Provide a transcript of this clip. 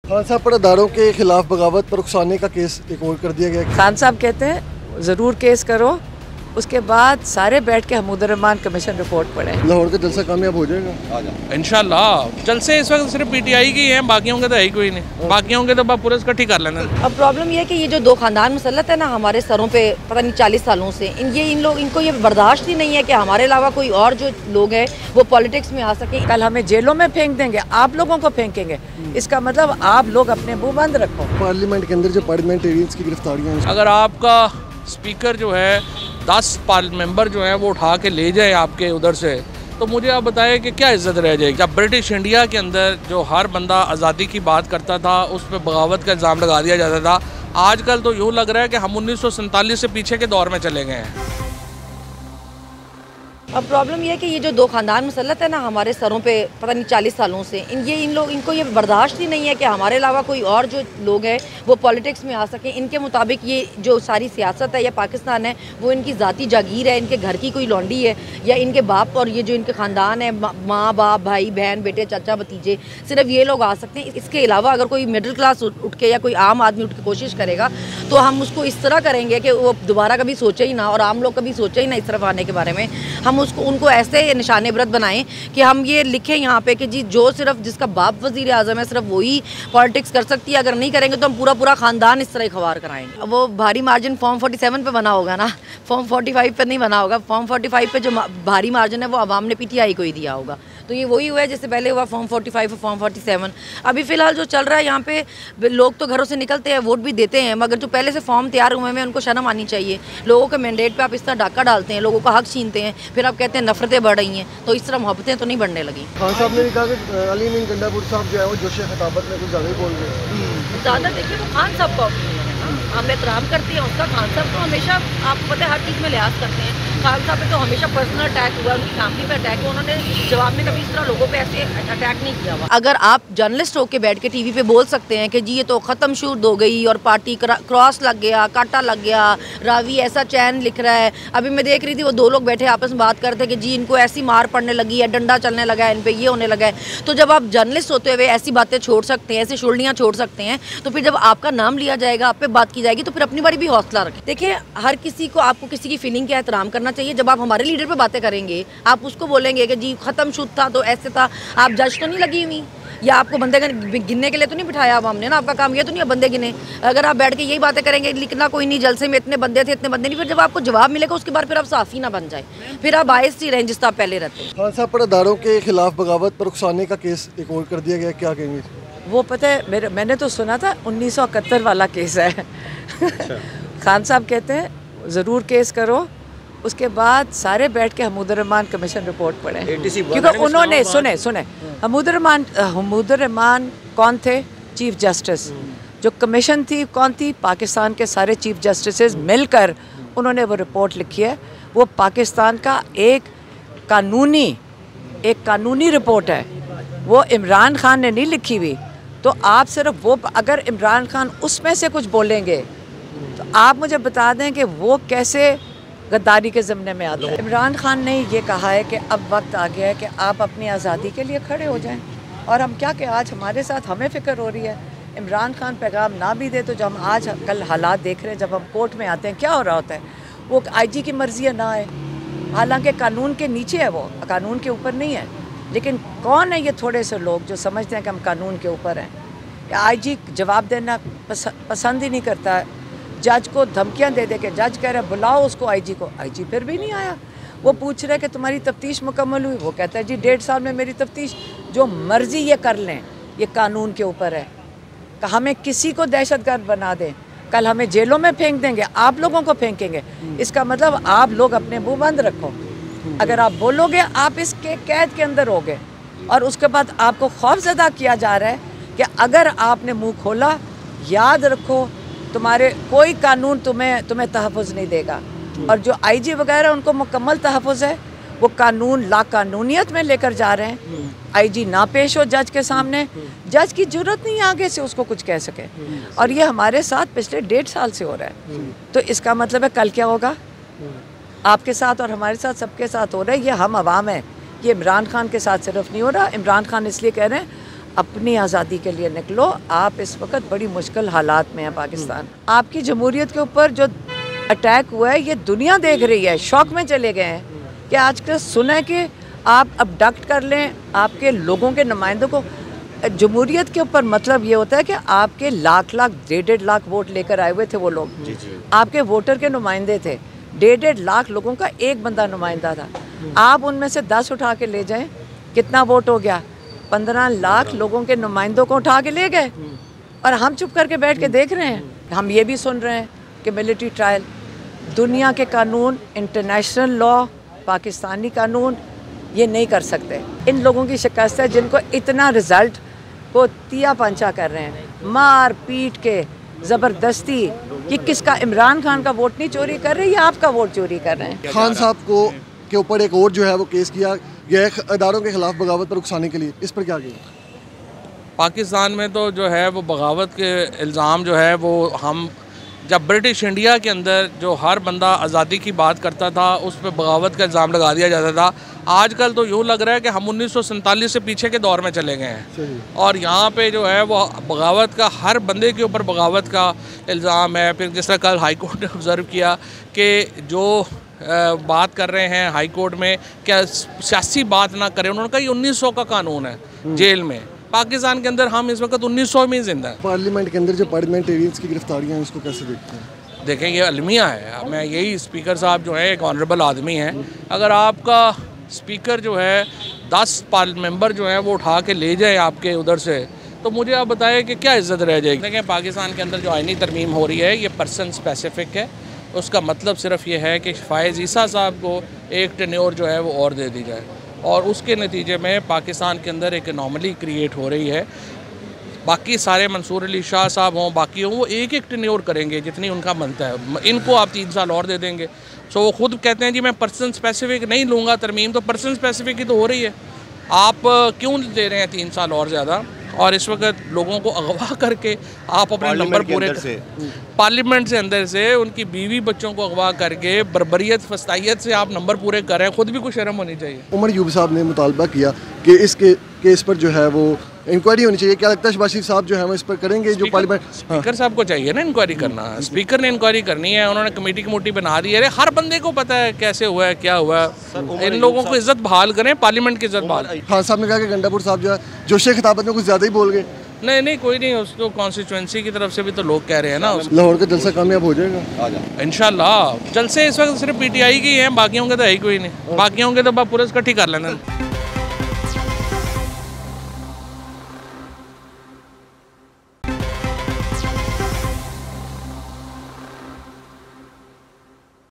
खान साहब पर अदारों के खिलाफ बगावत पर उकसाने का केस एक और कर दिया गया। खान साहब कहते हैं ज़रूर केस करो, उसके बाद सारे बैठ के महमूदुर रहमान कमीशन रिपोर्ट पढ़ें। लाहौर का जलसा कामयाब हो जाएगा इंशाल्लाह। जलसे इस वक्त सिर्फ पीटीआई की हैं, बाकियों के तो है ही कोई नहीं। बाकियों के तो बस पूरा इकट्ठी कर लेना। अब प्रॉब्लम ये है कि ये जो दो खानदान मुसल्लत है ना हमारे सरों पे पता नहीं 40 सालों से, इनको ये बर्दाश्त ही नहीं है कि हमारे अलावा कोई और जो लोग हैं वो पॉलिटिक्स में आ सके। कल हमें जेलों में फेंक देंगे, आप लोगों को फेंकेंगे, इसका मतलब आप लोग अपने मुंह बंद रखो। पार्लियामेंट के अंदर जो पार्लियामेंटेरियंस की गिरफ्तारियां, अगर आपका स्पीकर जो है 10 मेंबर जो हैं वो उठा के ले जाए आपके उधर से, तो मुझे आप बताएं कि क्या इज्जत रह जाएगी। जब ब्रिटिश इंडिया के अंदर जो हर बंदा आज़ादी की बात करता था उस पर बगावत का इल्ज़ाम लगा दिया जाता था, आजकल तो यूँ लग रहा है कि हम 1947 से पीछे के दौर में चले गए हैं। अब प्रॉब्लम ये है कि ये जो दो खानदान मुसल्लत है ना हमारे सरों पे पता नहीं 40 सालों से, इनको ये बर्दाश्त ही नहीं है कि हमारे अलावा कोई और जो लोग हैं वो पॉलिटिक्स में आ सके। इनके मुताबिक ये जो सारी सियासत है या पाकिस्तान है वो इनकी ज़ाती जागीर है, इनके घर की कोई लौंडी है या इनके बाप और ये जो इनके ख़ानदान है, माँ बाप भाई बहन बेटे चाचा भतीजे, सिर्फ ये लोग आ सकते हैं। इसके अलावा अगर कोई मिडिल क्लास उठ के या कोई आम आदमी उठ के कोशिश करेगा तो हम उसको इस तरह करेंगे कि वो दोबारा कभी सोचे ही ना, और आम लोग कभी सोचे ही ना इस तरफ आने के बारे में। हम उनको ऐसे निशाने इबरत बनाएं कि हम ये लिखें यहाँ पे कि जी जो सिर्फ जिसका बाप वज़ीर आज़म है सिर्फ वही पॉलिटिक्स कर सकती है, अगर नहीं करेंगे तो हम पूरा खानदान इस तरह ही खवार कराएंगे। वो भारी मार्जिन फॉर्म 47 पे बना होगा ना, फॉर्म 45 पे नहीं बना होगा। फॉर्म 45 पे जो भारी मार्जिन है वो अवाम ने पीटीआई को ही दिया होगा, तो ये वही हुआ है जैसे पहले हुआ फॉर्म 45 और फॉर्म 47। अभी फ़िलहाल जो चल रहा है यहाँ पे, लोग तो घरों से निकलते हैं वोट भी देते हैं, मगर जो पहले से फॉर्म तैयार हुए हैं उनको शर्म आनी चाहिए। लोगों के मैंडेट पे आप इस तरह डाका डालते हैं, लोगों का हक छीनते हैं, फिर आप कहते हैं नफरतें बढ़ रही हैं, तो इस तरह मोहब्बतें तो नहीं बढ़ने लगी। खान साहब ने भी कहा कि अली अमीन गंडापुर साहब जो है वो जोश खिताबत में कुछ ज़्यादा ही बोल रहे हैं। ज़्यादा देखिए वो खान साहब का हम एहतराम करते हैं उसका। खान साहब तो हमेशा आपको पता है हर चीज़ में लिहाज करते हैं। खान साहब पे तो हमेशा पर्सनल अटैक हुआ, उनकी फैमिली पे अटैक हुआ, उन्होंने जवाब में कभी इस तरह लोगों पे ऐसे अटैक नहीं किया हुआ। अगर आप जर्नलिस्ट होकर बैठ के टीवी पे बोल सकते हैं कि जी ये तो ख़त्म शुरू हो गई और पार्टी क्रॉस लग गया, कांटा लग गया, रावी ऐसा चैन लिख रहा है। अभी मैं देख रही थी वो दो लोग बैठे आपस में बात करते कि जी इनको ऐसी मार पड़ने लगी है, डंडा चलने लगा है, इन पर ये होने लगा है। तो जब आप जर्नलिस्ट होते हुए ऐसी बातें छोड़ सकते हैं, ऐसी शुल्डियाँ छोड़ सकते हैं, तो फिर जब आपका नाम लिया जाएगा, आप पे बात की जाएगी, तो फिर अपनी बारी भी हौसला रखें। देखिए हर किसी को आपको किसी की फीलिंग का एहतराम करना चाहिए। जब आप हमारे लीडर पे बातें करेंगे, आप उसको बोलेंगे कि जी ख़त्म शुद्ध था तो ऐसे था, आप जज तो नहीं लगी हुई या आपको बंदे गिनने के लिए तो नहीं बिठाया अब हमने ना, आपका काम ये तो नहीं है बंदे गिने। अगर आप बैठ के यही बातें करेंगे लिखना कोई नहीं, जलसे में इतने बंदे थे इतने बंदे नहीं, फिर जब आपको जवाब मिलेगा उसके बाद फिर आप साफ़ी ना बन जाए, फिर आप बायस ही रहें जिस तरह पहले रहते हैं। खान साहब पर अदारों के खिलाफ बगावत पर उकसाने का केस एक और कर दिया गया, क्या कहेंगे? वो पता है मैंने तो सुना था 1971 वाला केस है। खान साहब कहते हैं ज़रूर केस करो, उसके बाद सारे बैठ के महमूदुर रहमान कमीशन रिपोर्ट पढ़ें, क्योंकि उन्होंने सुने महमूदुर रहमान कौन थे? Chief justice. जो कमीशन थी कौन थी? पाकिस्तान के सारे चीफ जस्टिस मिलकर उन्होंने वो रिपोर्ट लिखी है। वो पाकिस्तान का एक कानूनी रिपोर्ट है, वो इमरान खान ने नहीं लिखी हुई। तो आप सिर्फ वो, अगर इमरान खान उसमें से कुछ बोलेंगे तो आप मुझे बता दें कि वो कैसे गद्दारी के ज़माने में आता है। इमरान खान ने ये कहा है कि अब वक्त आ गया है कि आप अपनी आज़ादी के लिए खड़े हो जाएं, और हम क्या कि आज हमारे साथ हमें फ़िक्र हो रही है। इमरान खान पैगाम ना भी दे तो जो हम आज कल हालात देख रहे हैं, जब हम कोर्ट में आते हैं क्या हो रहा होता है, वो आईजी की मर्ज़ी है ना आए, हालांकि कानून के नीचे है, वो कानून के ऊपर नहीं है। लेकिन कौन है ये थोड़े से लोग जो समझते हैं कि हम कानून के ऊपर हैं। आईजी जवाब देना पसंद ही नहीं करता, जज को धमकियां दे के जज कह रहे बुलाओ उसको आईजी को, आईजी फिर भी नहीं आया। वो पूछ रहे कि तुम्हारी तफ्तीश मुकम्मल हुई, वो कहता है जी 1.5 साल में मेरी तफ्तीश, जो मर्ज़ी ये कर लें, ये कानून के ऊपर है। हमें किसी को दहशतगर्द बना दें, कल हमें जेलों में फेंक देंगे, आप लोगों को फेंकेंगे, इसका मतलब आप लोग अपने मुँह बंद रखो। अगर आप बोलोगे आप इसके कैद के अंदर होगे, और उसके बाद आपको खौफजदा किया जा रहा है कि अगर आपने मुंह खोला, याद रखो तुम्हारे कोई कानून तुम्हें तहफ़्फ़ुज़ नहीं देगा। और जो आईजी वगैरह उनको मुकम्मल तहफ़्फ़ुज़ है, वो कानून लाकानूनियत में लेकर जा रहे हैं। आईजी ना पेश हो जज के सामने, जज की ज़रूरत नहीं आगे से उसको कुछ कह सके, और ये हमारे साथ पिछले 1.5 साल से हो रहा है। तो इसका मतलब है कल क्या होगा आपके साथ और हमारे साथ, सबके साथ हो रहा है। ये हम अवाम हैं, ये इमरान खान के साथ सिर्फ नहीं हो रहा। इमरान खान इसलिए कह रहे हैं अपनी आज़ादी के लिए निकलो। आप इस वक्त बड़ी मुश्किल हालात में है पाकिस्तान। आपकी जमहूरियत के ऊपर जो अटैक हुआ है ये दुनिया देख रही है, शौक में चले गए हैं कि आजकल सुना कि आप अबडक्ट कर लें आपके लोगों के नुमाइंदों को। जमहूरियत के ऊपर मतलब ये होता है कि आपके लाख 1.5 लाख वोट लेकर आए हुए थे वो लोग, आपके वोटर के नुमाइंदे थे। 1.5 लाख लोगों का एक बंदा नुमाइंदा था। आप उनमें से 10 उठा के ले जाएं, कितना वोट हो गया? 15 लाख लोगों के नुमाइंदों को उठा के ले गए और हम चुप करके बैठ के देख रहे हैं। हम ये भी सुन रहे हैं कि मिलिट्री ट्रायल, दुनिया के कानून, इंटरनेशनल लॉ, पाकिस्तानी कानून ये नहीं कर सकते। इन लोगों की शिकस्त है जिनको इतना रिजल्ट को तिया पंचा कर रहे हैं, मार पीट के ज़बरदस्ती। ये किसका? इमरान खान का वोट नहीं चोरी कर रहे, ये आपका वोट चोरी कर रहे हैं। खान साहब को के ऊपर एक और जो है वो केस किया गया इदारों के खिलाफ बगावत पर उकसाने के लिए, इस पर क्या कहें? पाकिस्तान में तो जो है वो बगावत के इल्ज़ाम जो है वो हम जब ब्रिटिश इंडिया के अंदर जो हर बंदा आज़ादी की बात करता था उस पर बगावत का इल्ज़ाम लगा दिया जाता था। आजकल तो यूँ लग रहा है कि हम 1947 से पीछे के दौर में चले गए हैं और यहाँ पे जो है वो बगावत का, हर बंदे के ऊपर बगावत का इल्ज़ाम है। फिर जिस तरह कल हाई कोर्ट ने ऑब्ज़र्व किया कि जो बात कर रहे हैं हाई कोर्ट में क्या सियासी बात ना करें, उन्होंने कहा ये 1900 का कानून है जेल में। पाकिस्तान के अंदर हम इस वक्त 1900 में जिंदा है। पार्लियामेंट के अंदर जो पार्लियामेंटेरियंस की गिरफ्तारियां हैं उसको कैसे देखते हैं? देखें ये अलमिया है। मैं यही स्पीकर साहब जो है एक ऑनरेबल आदमी हैं, अगर आपका स्पीकर जो है 10 मेंबर जो हैं वो उठा के ले जाए आपके उधर से, तो मुझे आप बताएं कि क्या इज़्ज़त रह जाएगी। देखें पाकिस्तान के अंदर जो आइनी तरमीम हो रही है ये पर्सन स्पेसिफिक है। उसका मतलब सिर्फ ये है कि फ़ायज़ ईसा साहब को एक टेन्योर जो है वो और दे दी जाए और उसके नतीजे में पाकिस्तान के अंदर एक एनॉमली क्रिएट हो रही है। बाकी सारे मंसूर अली शाह साहब हों, बाकी हों, वो एक टेन्योर करेंगे जितनी उनका बनता है। इनको आप 3 साल और दे देंगे। सो वो खुद कहते हैं जी मैं पर्सन स्पेसिफिक नहीं लूँगा तरमीम, तो पर्सन स्पेसिफिक ही तो हो रही है। आप क्यों दे रहे हैं 3 साल और ज़्यादा? और इस वक्त लोगों को अगवा करके आप अपने नंबर पूरे पार्लियामेंट से अंदर से उनकी बीवी बच्चों को अगवा करके बर्बरियत फस्तायत से आप नंबर पूरे कर रहे हैं। खुद भी कुछ शर्म होनी चाहिए। उमर यूब साहब ने मुतालबा किया कि इसके केस पर जो है वो इंक्वायरी होनी चाहिए। क्या लगता है शहबाज शरीफ साहब जो है वो इस पर करेंगे? जो पार्लियामेंट स्पीकर साहब को चाहिए ना इंक्वायरी करना। स्पीकर ने इंक्वायरी करनी है, उन्होंने कमेटी बना दी है। अरे हर बंदे को पता है कैसे हुआ है, क्या हुआ है। इन लोगों को इज्जत बहाल करें, पार्लियामेंट की इज्जत बहाल। खान साहब ने कहा कि गंडापुर साहब जो है जोशे खिताबत में कुछ ज़्यादा ही बोल गए। नहीं कोई नहीं, उसको कॉन्स्टिट्यूंसी की तरफ से भी तो लोग कह रहे हैं ना। लाहौर का जलसा कामयाब हो जाएगा इंशाल्लाह। जलसे इस वक्त सिर्फ PTI की हैं, बाकियों के तो है ही कोई नहीं। बाकियों के तो पुलिस इकट्ठी कर लेना।